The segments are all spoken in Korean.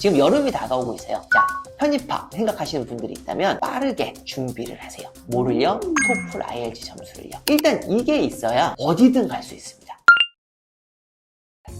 지금 여름이 다가오고 있어요. 자, 편입학 생각하시는 분들이 있다면 빠르게 준비를 하세요. 뭐를요? 토플 IELTS 점수를요. 일단 이게 있어야 어디든 갈 수 있습니다.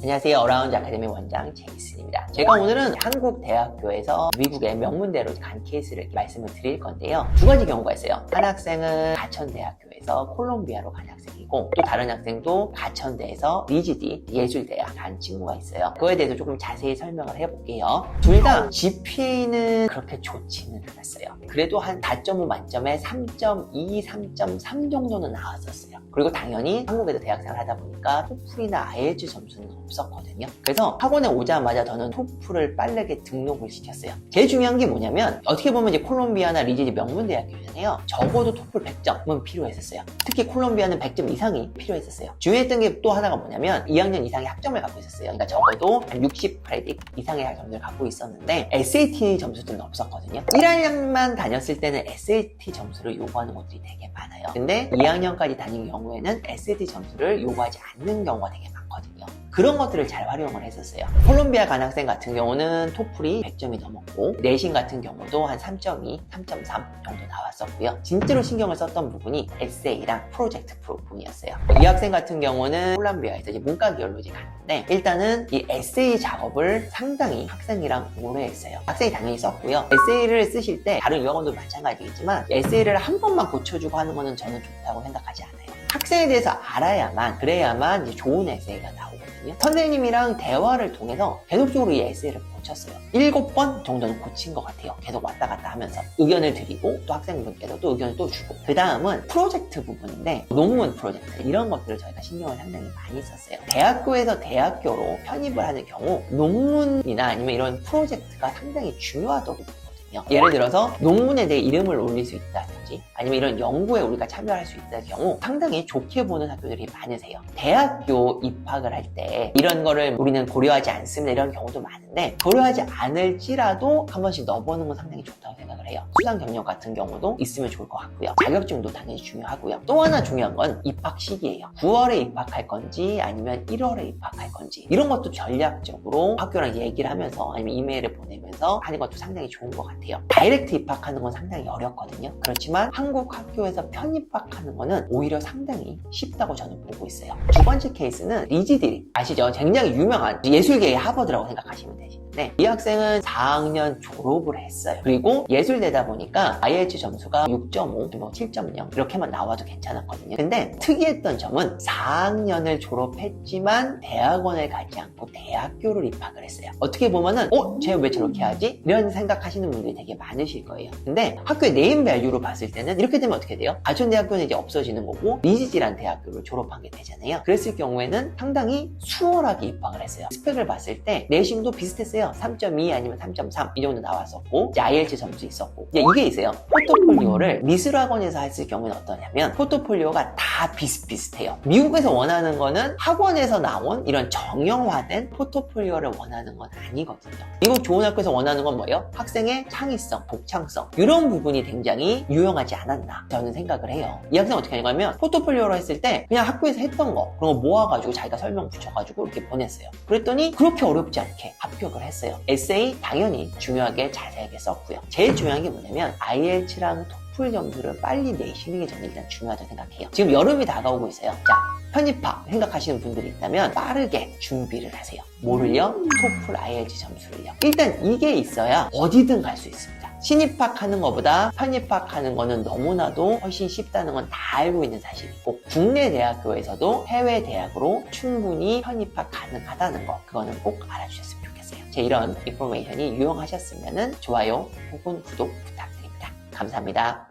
안녕하세요. 어라운드 아카데미 원장 제이슨입니다. 제가 오늘은 한국 대학교에서 미국의 명문대로 간 케이스를 말씀을 드릴 건데요. 두 가지 경우가 있어요. 한 학생은 가천대학교에서 콜롬비아로 간 학생이고, 또 다른 학생도 가천대에서 리지디 예술대학 간 친구가 있어요. 그거에 대해서 조금 자세히 설명을 해볼게요. 둘 다 GPA는 그렇게 좋지는 않았어요. 그래도 한 4.5 만점에 3.2, 3.3 정도는 나왔었어요. 그리고 당연히 한국에서 대학생을 하다 보니까 토플이나 IELTS 점수는 없었거든요. 그래서 학원에 오자마자 저는 토플을 빠르게 등록을 시켰어요. 제일 중요한 게 뭐냐면, 어떻게 보면 이제 콜롬비아나 리지디 명문대학교잖아요. 적어도 토플 100점은 필요했었어요. 특히 콜롬비아는 100점 이상이 필요했었어요. 중요했던 게 또 하나가 뭐냐면 2학년 이상의 학점을 갖고 있었어요. 그러니까 적어도 한 60 크레딧 이상의 학점을 갖고 있었는데 SAT 점수들은 없었거든요. 1학년만 다녔을 때는 SAT 점수를 요구하는 곳들이 되게 많아요. 근데 2학년까지 다닌 경우에는 SAT 점수를 요구하지 않는 경우가 되게 많거든요. 그런 것들을 잘 활용을 했었어요. 콜롬비아 간 학생 같은 경우는 토플이 100점이 넘었고, 내신 같은 경우도 한 3.2, 3.3 정도 나왔었고요. 진짜로 신경을 썼던 부분이 에세이랑 프로젝트 부분이었어요. 이 학생 같은 경우는 콜롬비아에서 이제 문과 계열로 이제 갔는데, 일단은 이 에세이 작업을 상당히 학생이랑 오래 했어요. 학생이 당연히 썼고요. 에세이를 쓰실 때 다른 유학원도 마찬가지겠지만 에세이를 한 번만 고쳐주고 하는 거는 저는 좋다고 생각하지 않아요. 학생에 대해서 알아야만, 그래야만 이제 좋은 에세이가 나오거든요. 선생님이랑 대화를 통해서 계속적으로 이 에세이를 고쳤어요. 7번 정도는 고친 것 같아요. 계속 왔다 갔다 하면서 의견을 드리고, 또 학생분께서 또 의견을 또 주고, 그 다음은 프로젝트 부분인데, 논문 프로젝트 이런 것들을 저희가 신경을 상당히 많이 썼어요. 대학교에서 대학교로 편입을 하는 경우 논문이나 아니면 이런 프로젝트가 상당히 중요하다고 보거든요. 예를 들어서 논문에 내 이름을 올릴 수 있다든지, 아니면 이런 연구에 우리가 참여할 수 있다는 경우 상당히 좋게 보는 학교들이 많으세요. 대학교 입학을 할 때 이런 거를 우리는 고려하지 않습니다, 이런 경우도 많은데, 고려하지 않을지라도 한 번씩 넣어보는 건 상당히 좋다고 생각을 해요. 수상 경력 같은 경우도 있으면 좋을 것 같고요. 자격증도 당연히 중요하고요. 또 하나 중요한 건 입학 시기예요. 9월에 입학할 건지 아니면 1월에 입학할 건지, 이런 것도 전략적으로 학교랑 얘기를 하면서 아니면 이메일을 보내면서 하는 것도 상당히 좋은 것 같아요. 다이렉트 입학하는 건 상당히 어렵거든요. 그렇지만 한국 학교에서 편입학하는 거는 오히려 상당히 쉽다고 저는 보고 있어요. 두 번째 케이스는 리지디 아시죠? 굉장히 유명한 예술계의 하버드라고 생각하시면 되시는데, 이 학생은 4학년 졸업을 했어요. 그리고 예술대다 보니까 IELTS 점수가 6.5, 7.0 이렇게만 나와도 괜찮았거든요. 근데 특이했던 점은 4학년을 졸업했지만 대학원을 가지 않고 대학교를 입학을 했어요. 어떻게 보면은 쟤 왜 저렇게 하지? 이런 생각하시는 분들이 되게 많으실 거예요. 근데 학교의 네임 밸류로 봤을 때는 이렇게 되면 어떻게 돼요? 가천대학교는 이제 없어지는 거고, 리지디라는 대학교를 졸업한 게 되잖아요. 그랬을 경우에는 상당히 수월하게 입학을 했어요. 스펙을 봤을 때 내신도 비슷했어요. 3.2 아니면 3.3 이 정도 나왔었고, 이제 IELTS 점수 있었고, 이게 있어요. 포트폴리오를 미술학원에서 했을 경우는 어떠냐면, 포트폴리오가 다 비슷비슷해요. 미국에서 원하는 거는 학원에서 나온 이런 정형화된 포트폴리오를 원하는 건 아니거든요. 미국 좋은 학교에서 원하는 건 뭐예요? 학생의 창의성, 독창성, 이런 부분이 굉장히 유용하지 않았나 저는 생각을 해요. 이 학생은 어떻게 하냐면, 포트폴리오로 했을 때 그냥 학교에서 했던 거 그런 거 모아가지고 자기가 설명 붙여가지고 이렇게 보냈어요. 그랬더니 그렇게 어렵지 않게 합격을 했어요. 에세이 당연히 중요하게 자세하게 썼고요. 제일 중요한 게 뭐냐면 IELTS랑 토플 점수를 빨리 내시는 게 저는 일단 중요하다고 생각해요. 지금 여름이 다가오고 있어요. 자, 편입학 생각하시는 분들이 있다면 빠르게 준비를 하세요. 뭐를요? 토플 IELTS 점수를요. 일단 이게 있어야 어디든 갈 수 있습니다. 신입학하는 것보다 편입학하는 거는 너무나도 훨씬 쉽다는 건 다 알고 있는 사실이고, 국내 대학교에서도 해외 대학으로 충분히 편입학 가능하다는 거, 그거는 꼭 알아주셨으면 좋겠어요. 제 이런 인포메이션이 유용하셨으면 좋아요 혹은 구독 부탁드립니다. 감사합니다.